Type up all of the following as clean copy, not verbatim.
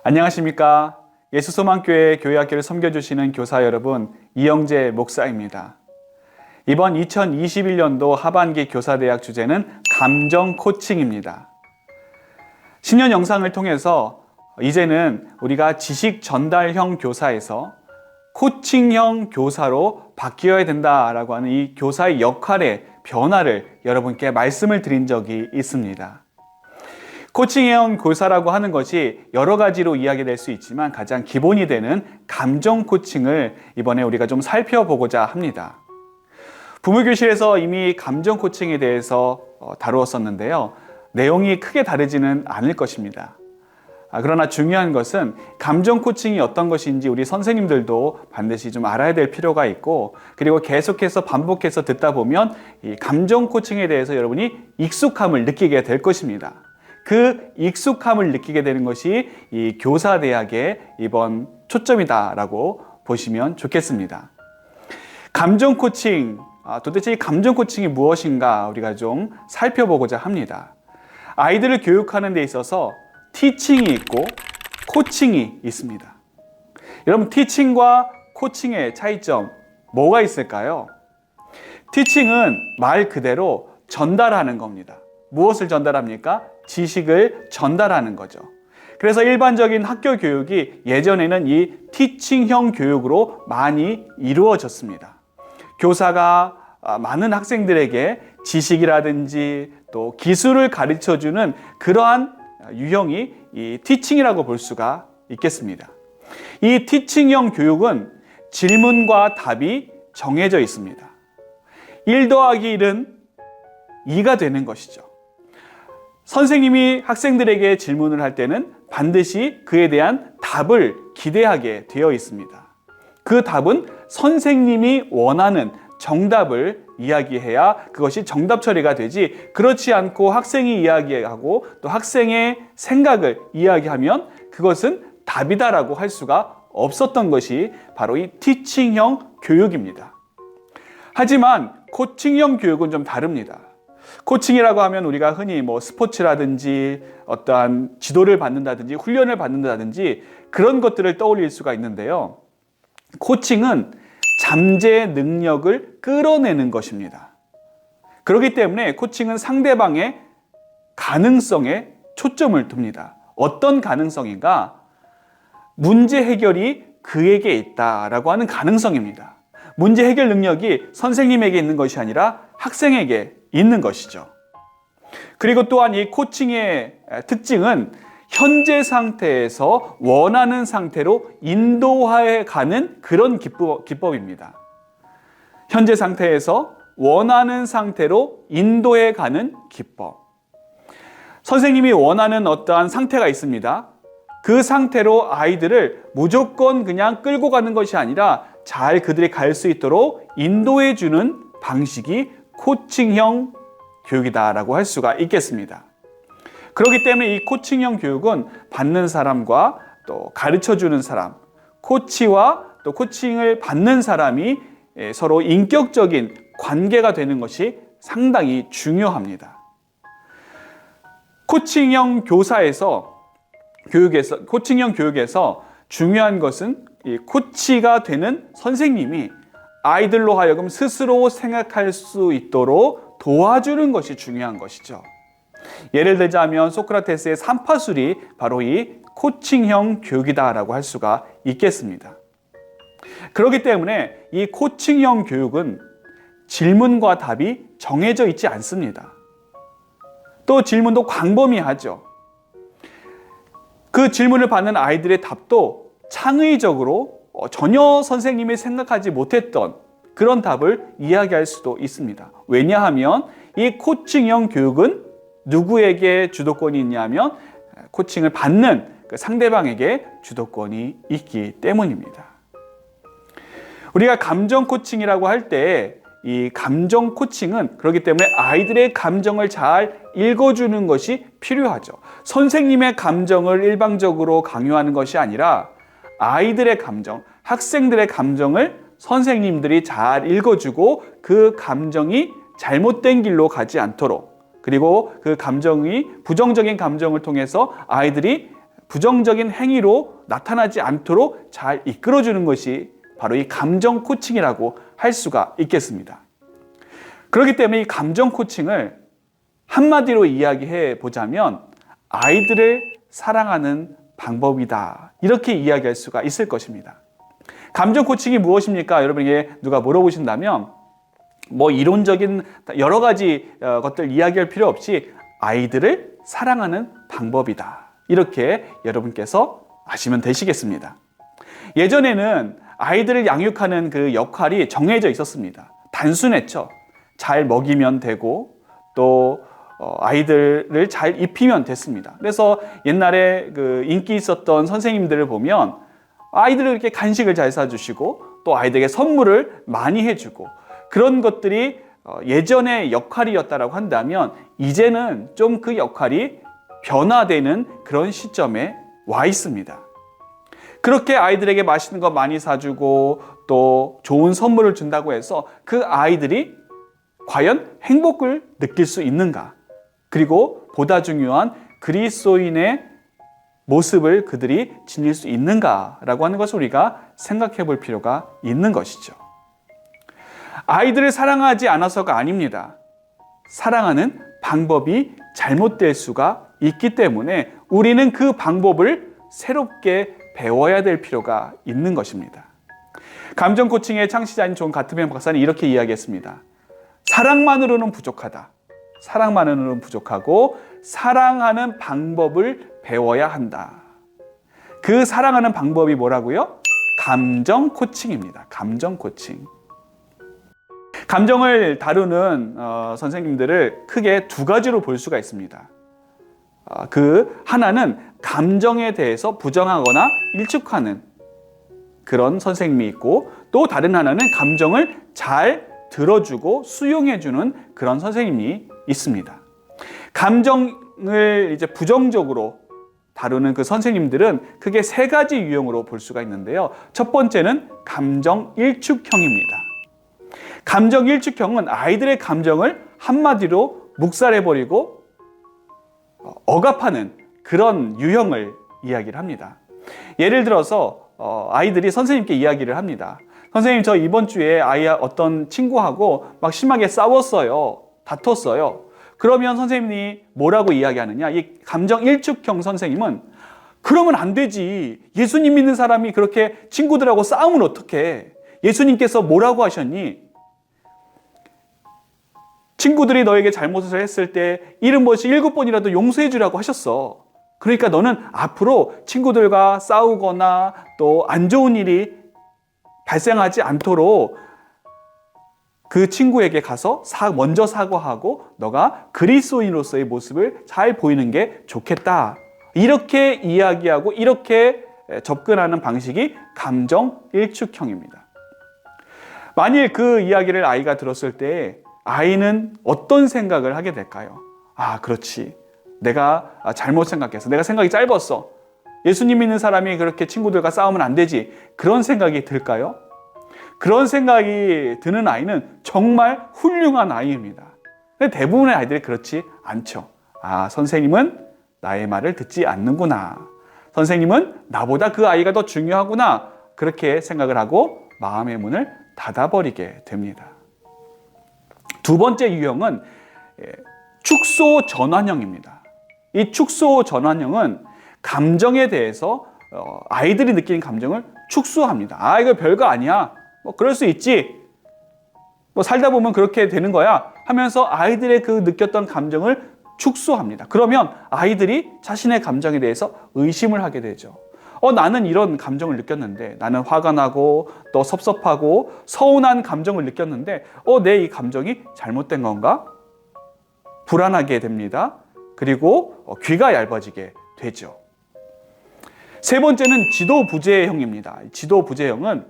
안녕하십니까? 예수소망교회 교회학교를 섬겨주시는 교사 여러분, 이영재 목사입니다. 이번 2021년도 하반기 교사대학 주제는 감정 코칭입니다. 신년 영상을 통해서 이제는 우리가 지식 전달형 교사에서 코칭형 교사로 바뀌어야 된다라고 하는 이 교사의 역할의 변화를 여러분께 말씀을 드린 적이 있습니다. 코칭형 교사라고 하는 것이 여러 가지로 이야기될 수 있지만 가장 기본이 되는 감정 코칭을 이번에 우리가 좀 살펴보고자 합니다. 부모교실에서 이미 감정 코칭에 대해서 다루었었는데요. 내용이 크게 다르지는 않을 것입니다. 그러나 중요한 것은 감정 코칭이 어떤 것인지 우리 선생님들도 반드시 좀 알아야 될 필요가 있고, 그리고 계속해서 반복해서 듣다 보면 이 감정 코칭에 대해서 여러분이 익숙함을 느끼게 될 것입니다. 그 익숙함을 느끼게 되는 것이 이 교사대학의 이번 초점이다라고 보시면 좋겠습니다. 감정 코칭, 도대체 이 감정 코칭이 무엇인가 우리가 좀 살펴보고자 합니다. 아이들을 교육하는 데 있어서 티칭이 있고 코칭이 있습니다. 여러분, 티칭과 코칭의 차이점 뭐가 있을까요? 티칭은 말 그대로 전달하는 겁니다. 무엇을 전달합니까? 지식을 전달하는 거죠. 그래서 일반적인 학교 교육이 예전에는 이 티칭형 교육으로 많이 이루어졌습니다. 교사가 많은 학생들에게 지식이라든지 또 기술을 가르쳐주는 그러한 유형이 이 티칭이라고 볼 수가 있겠습니다. 이 티칭형 교육은 질문과 답이 정해져 있습니다. 1 더하기 1은 2가 되는 것이죠. 선생님이 학생들에게 질문을 할 때는 반드시 그에 대한 답을 기대하게 되어 있습니다. 그 답은 선생님이 원하는 정답을 이야기해야 그것이 정답 처리가 되지, 그렇지 않고 학생이 이야기하고 또 학생의 생각을 이야기하면 그것은 답이다라고 할 수가 없었던 것이 바로 이 티칭형 교육입니다. 하지만 코칭형 교육은 좀 다릅니다. 코칭이라고 하면 우리가 흔히 스포츠라든지 어떠한 지도를 받는다든지 훈련을 받는다든지 그런 것들을 떠올릴 수가 있는데요. 코칭은 잠재 능력을 끌어내는 것입니다. 그렇기 때문에 코칭은 상대방의 가능성에 초점을 둡니다. 어떤 가능성인가? 문제 해결이 그에게 있다라고 하는 가능성입니다. 문제 해결 능력이 선생님에게 있는 것이 아니라 학생에게 있는 것이죠. 그리고 또한 이 코칭의 특징은 현재 상태에서 원하는 상태로 인도해 가는 그런 기법입니다. 현재 상태에서 원하는 상태로 인도해 가는 기법. 선생님이 원하는 어떠한 상태가 있습니다. 그 상태로 아이들을 무조건 그냥 끌고 가는 것이 아니라 잘 그들이 갈 수 있도록 인도해 주는 방식이 코칭형 교육이다라고 할 수가 있겠습니다. 그렇기 때문에 이 코칭형 교육은 받는 사람과 또 가르쳐주는 사람, 코치와 또 코칭을 받는 사람이 서로 인격적인 관계가 되는 것이 상당히 중요합니다. 코칭형 교육에서 중요한 것은 이 코치가 되는 선생님이 아이들로 하여금 스스로 생각할 수 있도록 도와주는 것이 중요한 것이죠. 예를 들자면 소크라테스의 삼파술이 바로 이 코칭형 교육이다라고 할 수가 있겠습니다. 그렇기 때문에 이 코칭형 교육은 질문과 답이 정해져 있지 않습니다. 또 질문도 광범위하죠. 그 질문을 받는 아이들의 답도 창의적으로 전혀 선생님이 생각하지 못했던 그런 답을 이야기할 수도 있습니다. 왜냐하면 이 코칭형 교육은 누구에게 주도권이 있냐면 코칭을 받는 그 상대방에게 주도권이 있기 때문입니다. 우리가 감정 코칭이라고 할 때 이 감정 코칭은 그렇기 때문에 아이들의 감정을 잘 읽어주는 것이 필요하죠. 선생님의 감정을 일방적으로 강요하는 것이 아니라 아이들의 감정, 학생들의 감정을 선생님들이 잘 읽어주고 그 감정이 잘못된 길로 가지 않도록, 그리고 그 감정이 부정적인 감정을 통해서 아이들이 부정적인 행위로 나타나지 않도록 잘 이끌어주는 것이 바로 이 감정 코칭이라고 할 수가 있겠습니다. 그렇기 때문에 이 감정 코칭을 한마디로 이야기해 보자면 아이들을 사랑하는 방법이다, 이렇게 이야기할 수가 있을 것입니다. 감정 코칭이 무엇입니까? 여러분에게 누가 물어보신다면 뭐 이론적인 여러 가지 것들 이야기할 필요 없이 아이들을 사랑하는 방법이다, 이렇게 여러분께서 아시면 되시겠습니다. 예전에는 아이들을 양육하는 그 역할이 정해져 있었습니다. 단순했죠. 잘 먹이면 되고 또 아이들을 잘 입히면 됐습니다. 그래서 옛날에 그 인기 있었던 선생님들을 보면 아이들을 이렇게 간식을 잘 사주시고 또 아이들에게 선물을 많이 해주고, 그런 것들이 예전의 역할이었다라고 한다면 이제는 좀 그 역할이 변화되는 그런 시점에 와 있습니다. 그렇게 아이들에게 맛있는 거 많이 사주고 또 좋은 선물을 준다고 해서 그 아이들이 과연 행복을 느낄 수 있는가? 그리고 보다 중요한 그리스도인의 모습을 그들이 지닐 수 있는가라고 하는 것을 우리가 생각해 볼 필요가 있는 것이죠. 아이들을 사랑하지 않아서가 아닙니다. 사랑하는 방법이 잘못될 수가 있기 때문에 우리는 그 방법을 새롭게 배워야 될 필요가 있는 것입니다. 감정 코칭의 창시자인 존 가트맨 박사는 이렇게 이야기했습니다. 사랑만으로는 부족하다. 사랑만으로는 부족하고 사랑하는 방법을 배워야 한다. 그 사랑하는 방법이 뭐라고요? 감정 코칭입니다. 감정 코칭. 감정을 다루는 선생님들을 크게 두 가지로 볼 수가 있습니다. 그 하나는 감정에 대해서 부정하거나 일축하는 그런 선생님이 있고, 또 다른 하나는 감정을 잘 들어주고 수용해주는 그런 선생님이 있습니다. 감정을 이제 부정적으로 다루는 그 선생님들은 크게 세 가지 유형으로 볼 수가 있는데요. 첫 번째는 감정 일축형입니다. 감정 일축형은 아이들의 감정을 한마디로 묵살해버리고 억압하는 그런 유형을 이야기를 합니다. 예를 들어서 아이들이 선생님께 이야기를 합니다. 선생님, 저 이번 주에 어떤 친구하고 막 심하게 싸웠어요. 다퉜어요. 그러면 선생님이 뭐라고 이야기하느냐? 이 감정 일축형 선생님은 그러면 안 되지. 예수님 믿는 사람이 그렇게 친구들하고 싸우면 어떡해? 예수님께서 뭐라고 하셨니? 친구들이 너에게 잘못을 했을 때 70번씩 7번이라도 용서해 주라고 하셨어. 그러니까 너는 앞으로 친구들과 싸우거나 또 안 좋은 일이 발생하지 않도록 그 친구에게 가서 먼저 사과하고 너가 그리스도인으로서의 모습을 잘 보이는 게 좋겠다. 이렇게 이야기하고 이렇게 접근하는 방식이 감정 일축형입니다. 만일 그 이야기를 아이가 들었을 때 아이는 어떤 생각을 하게 될까요? 아, 그렇지. 내가 잘못 생각했어. 내가 생각이 짧았어. 예수님 믿는 사람이 그렇게 친구들과 싸우면 안 되지. 그런 생각이 들까요? 그런 생각이 드는 아이는 정말 훌륭한 아이입니다. 근데 대부분의 아이들이 그렇지 않죠. 아, 선생님은 나의 말을 듣지 않는구나. 선생님은 나보다 그 아이가 더 중요하구나. 그렇게 생각을 하고 마음의 문을 닫아버리게 됩니다. 두 번째 유형은 축소 전환형입니다. 이 축소 전환형은 감정에 대해서 아이들이 느끼는 감정을 축소합니다. 아, 이거 별거 아니야. 뭐 그럴 수 있지. 뭐 살다 보면 그렇게 되는 거야 하면서 아이들의 그 느꼈던 감정을 축소합니다. 그러면 아이들이 자신의 감정에 대해서 의심을 하게 되죠. 나는 이런 감정을 느꼈는데, 나는 화가 나고 또 섭섭하고 서운한 감정을 느꼈는데 내 이 감정이 잘못된 건가? 불안하게 됩니다. 그리고 귀가 얇아지게 되죠. 세 번째는 지도부재형입니다. 지도부재형은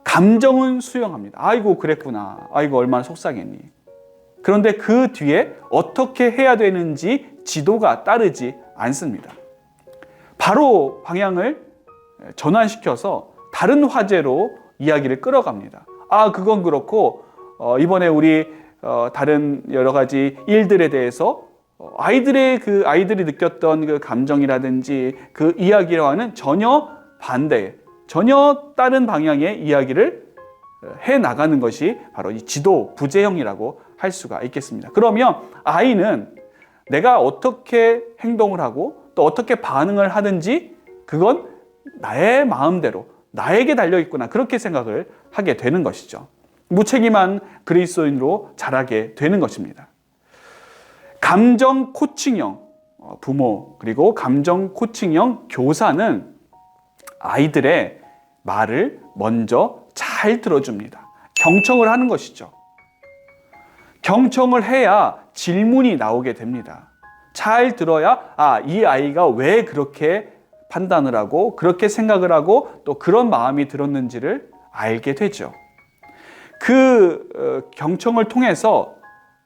감정은 수용합니다. 아이고 그랬구나. 아이고 얼마나 속상했니. 그런데 그 뒤에 어떻게 해야 되는지 지도가 따르지 않습니다. 바로 방향을 전환시켜서 다른 화제로 이야기를 끌어갑니다. 아, 그건 그렇고 이번에 우리 다른 여러 가지 일들에 대해서 아이들이 느꼈던 그 감정이라든지 그 이야기와는 전혀 반대, 전혀 다른 방향의 이야기를 해 나가는 것이 바로 이 지도 부재형이라고 할 수가 있겠습니다. 그러면 아이는 내가 어떻게 행동을 하고 또 어떻게 반응을 하든지 그건 나의 마음대로 나에게 달려있구나, 그렇게 생각을 하게 되는 것이죠. 무책임한 그리스도인으로 자라게 되는 것입니다. 감정 코칭형 부모 그리고 감정 코칭형 교사는 아이들의 말을 먼저 잘 들어줍니다. 경청을 하는 것이죠. 경청을 해야 질문이 나오게 됩니다. 잘 들어야 이 아이가 왜 그렇게 판단을 하고 그렇게 생각을 하고 또 그런 마음이 들었는지를 알게 되죠. 그 경청을 통해서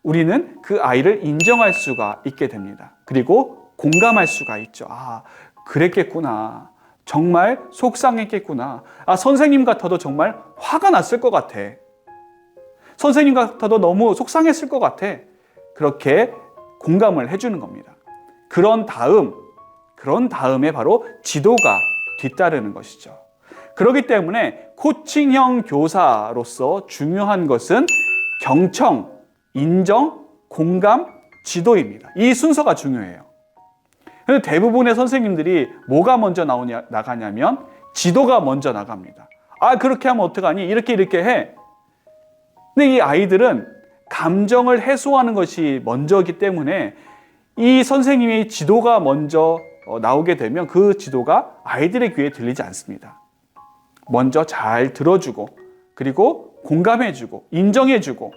우리는 그 아이를 인정할 수가 있게 됩니다. 그리고 공감할 수가 있죠. 그랬겠구나. 정말 속상했겠구나. 선생님 같아도 정말 화가 났을 것 같아. 선생님 같아도 너무 속상했을 것 같아. 그렇게 공감을 해주는 겁니다. 그런 다음에 바로 지도가 뒤따르는 것이죠. 그렇기 때문에 코칭형 교사로서 중요한 것은 경청, 인정, 공감, 지도입니다. 이 순서가 중요해요. 그런데 대부분의 선생님들이 뭐가 먼저 나가냐면 지도가 먼저 나갑니다. 그렇게 하면 어떡하니? 이렇게 해. 근데 이 아이들은 감정을 해소하는 것이 먼저이기 때문에 이 선생님의 지도가 먼저 나오게 되면 그 지도가 아이들의 귀에 들리지 않습니다. 먼저 잘 들어주고 그리고 공감해주고 인정해주고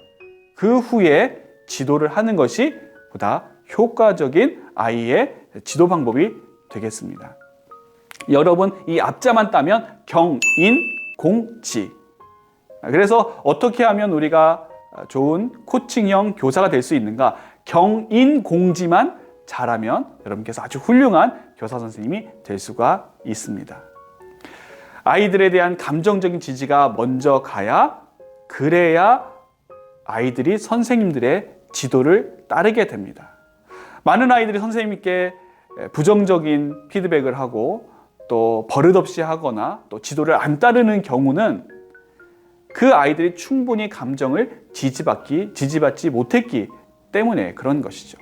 그 후에 지도를 하는 것이 보다 효과적인 아이의 지도 방법이 되겠습니다. 여러분, 이 앞자만 따면 경, 인, 공, 지. 그래서 어떻게 하면 우리가 좋은 코칭형 교사가 될 수 있는가? 경, 인, 공지만 잘하면 여러분께서 아주 훌륭한 교사 선생님이 될 수가 있습니다. 아이들에 대한 감정적인 지지가 먼저 가야, 그래야 아이들이 선생님들의 지도를 따르게 됩니다. 많은 아이들이 선생님께 부정적인 피드백을 하고 또 버릇없이 하거나 또 지도를 안 따르는 경우는 그 아이들이 충분히 감정을 지지받지 못했기 때문에 그런 것이죠.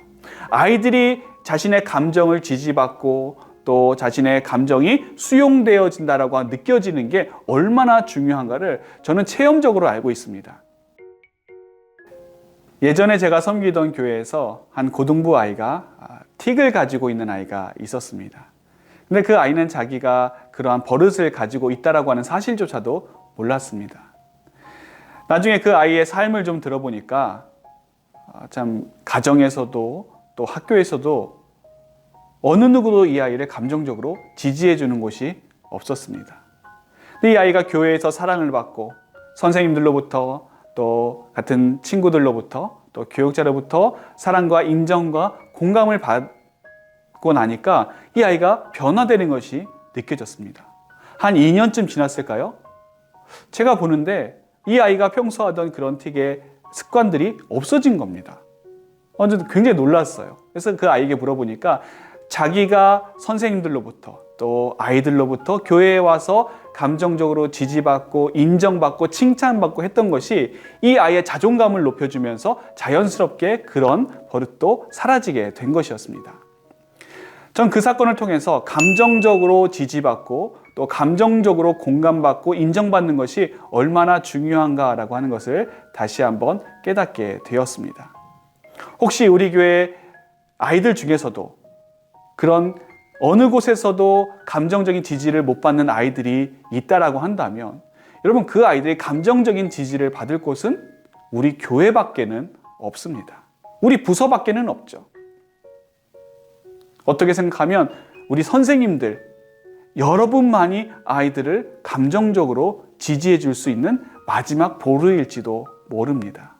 아이들이 자신의 감정을 지지받고 또 자신의 감정이 수용되어진다라고 느껴지는 게 얼마나 중요한가를 저는 체험적으로 알고 있습니다. 예전에 제가 섬기던 교회에서 한 고등부 아이가 틱을 가지고 있는 아이가 있었습니다. 근데 그 아이는 자기가 그러한 버릇을 가지고 있다라고 하는 사실조차도 몰랐습니다. 나중에 그 아이의 삶을 좀 들어보니까 참 가정에서도 또 학교에서도 어느 누구도 이 아이를 감정적으로 지지해 주는 곳이 없었습니다. 근데 이 아이가 교회에서 사랑을 받고 선생님들로부터 또 같은 친구들로부터 또 교육자로부터 사랑과 인정과 공감을 받고 나니까 이 아이가 변화되는 것이 느껴졌습니다. 한 2년쯤 지났을까요? 제가 보는데 이 아이가 평소 하던 그런 틱의 습관들이 없어진 겁니다. 완전 굉장히 놀랐어요. 그래서 그 아이에게 물어보니까 자기가 선생님들로부터 또 아이들로부터 교회에 와서 감정적으로 지지받고 인정받고 칭찬받고 했던 것이 이 아이의 자존감을 높여주면서 자연스럽게 그런 버릇도 사라지게 된 것이었습니다. 전 그 사건을 통해서 감정적으로 지지받고 또 감정적으로 공감받고 인정받는 것이 얼마나 중요한가라고 하는 것을 다시 한번 깨닫게 되었습니다. 혹시 우리 교회 아이들 중에서도 그런 어느 곳에서도 감정적인 지지를 못 받는 아이들이 있다라고 한다면 여러분, 그 아이들이 감정적인 지지를 받을 곳은 우리 교회밖에는 없습니다. 우리 부서밖에는 없죠. 어떻게 생각하면 우리 선생님들, 여러분만이 아이들을 감정적으로 지지해 줄 수 있는 마지막 보루일지도 모릅니다.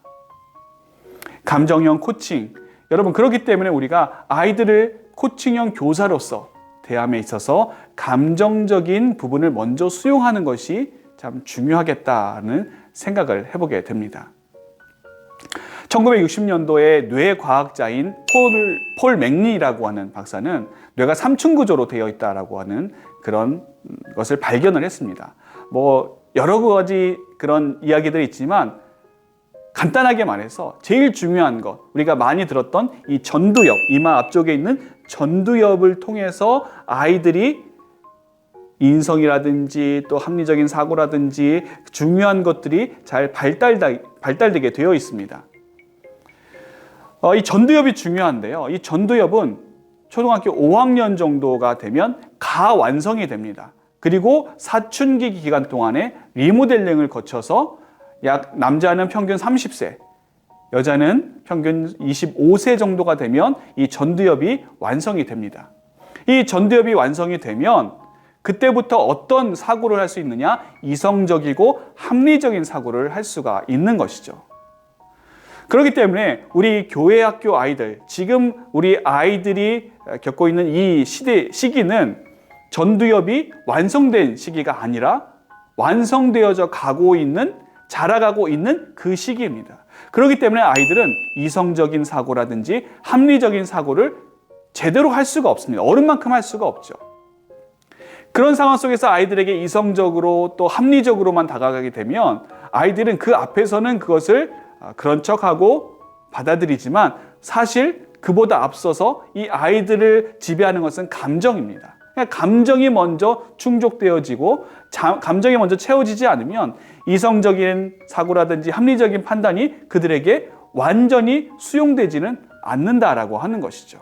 감정형 코칭, 여러분, 그렇기 때문에 우리가 아이들을 코칭형 교사로서 대함에 있어서 감정적인 부분을 먼저 수용하는 것이 참 중요하겠다는 생각을 해보게 됩니다. 1960년도에 뇌과학자인 폴 맥리라고 하는 박사는 뇌가 3층 구조로 되어 있다라고 하는 그런 것을 발견을 했습니다. 여러 가지 그런 이야기들이 있지만 간단하게 말해서 제일 중요한 것, 우리가 많이 들었던 이 전두엽, 이마 앞쪽에 있는 전두엽을 통해서 아이들이 인성이라든지 또 합리적인 사고라든지 중요한 것들이 잘 발달되게 되어 있습니다. 이 전두엽이 중요한데요. 이 전두엽은 초등학교 5학년 정도가 되면 가완성이 됩니다. 그리고 사춘기 기간 동안에 리모델링을 거쳐서 남자는 평균 30세, 여자는 평균 25세 정도가 되면 이 전두엽이 완성이 됩니다. 이 전두엽이 완성이 되면 그때부터 어떤 사고를 할 수 있느냐? 이성적이고 합리적인 사고를 할 수가 있는 것이죠. 그렇기 때문에 우리 교회 학교 아이들, 지금 우리 아이들이 겪고 있는 이 시기는 전두엽이 완성된 시기가 아니라 완성되어져 가고 있는, 자라가고 있는 그 시기입니다. 그렇기 때문에 아이들은 이성적인 사고라든지 합리적인 사고를 제대로 할 수가 없습니다. 어른만큼 할 수가 없죠. 그런 상황 속에서 아이들에게 이성적으로 또 합리적으로만 다가가게 되면 아이들은 그 앞에서는 그것을 그런 척하고 받아들이지만 사실 그보다 앞서서 이 아이들을 지배하는 것은 감정입니다. 감정이 먼저 충족되어지고 감정이 먼저 채워지지 않으면 이성적인 사고라든지 합리적인 판단이 그들에게 완전히 수용되지는 않는다라고 하는 것이죠.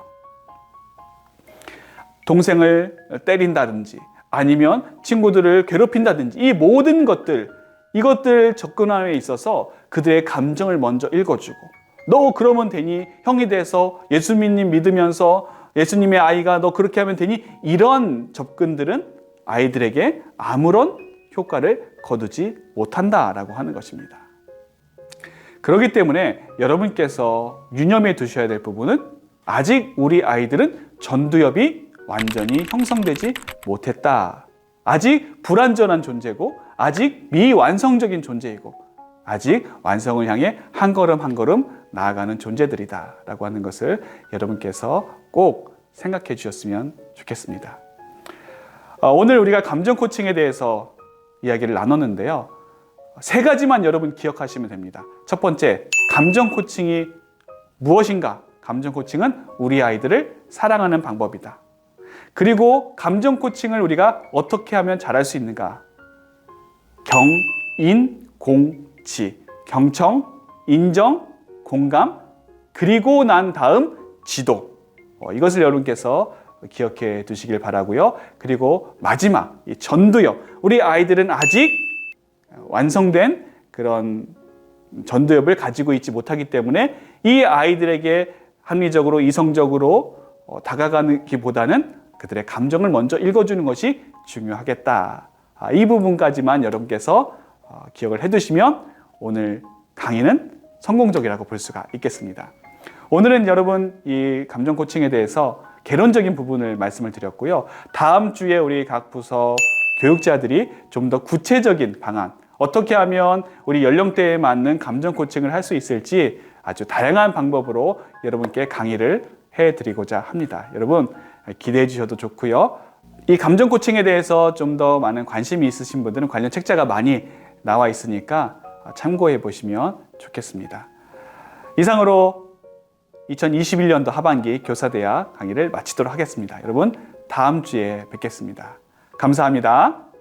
동생을 때린다든지 아니면 친구들을 괴롭힌다든지 이 모든 이것들 접근함에 있어서 그들의 감정을 먼저 읽어주고 너 그러면 되니? 형이 돼서 예수님 믿으면서 예수님의 아이가 너 그렇게 하면 되니? 이런 접근들은 아이들에게 아무런 효과를 거두지 못한다라고 하는 것입니다. 그렇기 때문에 여러분께서 유념해 두셔야 될 부분은 아직 우리 아이들은 전두엽이 완전히 형성되지 못했다. 아직 불완전한 존재고 아직 미완성적인 존재이고 아직 완성을 향해 한 걸음 한 걸음 나아가는 존재들이다 라고 하는 것을 여러분께서 꼭 생각해 주셨으면 좋겠습니다. 오늘 우리가 감정 코칭에 대해서 이야기를 나눴는데요. 3가지만 여러분 기억하시면 됩니다. 첫 번째, 감정 코칭이 무엇인가? 감정 코칭은 우리 아이들을 사랑하는 방법이다. 그리고 감정 코칭을 우리가 어떻게 하면 잘할 수 있는가? 경인공지, 경청, 인정, 공감, 그리고 난 다음 지도. 이것을 여러분께서 기억해 두시길 바라고요. 그리고 마지막, 이 전두엽. 우리 아이들은 아직 완성된 그런 전두엽을 가지고 있지 못하기 때문에 이 아이들에게 합리적으로 이성적으로 다가가기보다는 그들의 감정을 먼저 읽어주는 것이 중요하겠다. 이 부분까지만 여러분께서 기억을 해두시면 오늘 강의는 성공적이라고 볼 수가 있겠습니다. 오늘은 여러분 이 감정 코칭에 대해서 개론적인 부분을 말씀을 드렸고요. 다음 주에 우리 각 부서 교육자들이 좀 더 구체적인 방안, 어떻게 하면 우리 연령대에 맞는 감정 코칭을 할 수 있을지 아주 다양한 방법으로 여러분께 강의를 해드리고자 합니다. 여러분 기대해 주셔도 좋고요. 이 감정 코칭에 대해서 좀 더 많은 관심이 있으신 분들은 관련 책자가 많이 나와 있으니까 참고해 보시면 좋겠습니다. 이상으로 2021년도 하반기 교사대학 강의를 마치도록 하겠습니다. 여러분 다음 주에 뵙겠습니다. 감사합니다.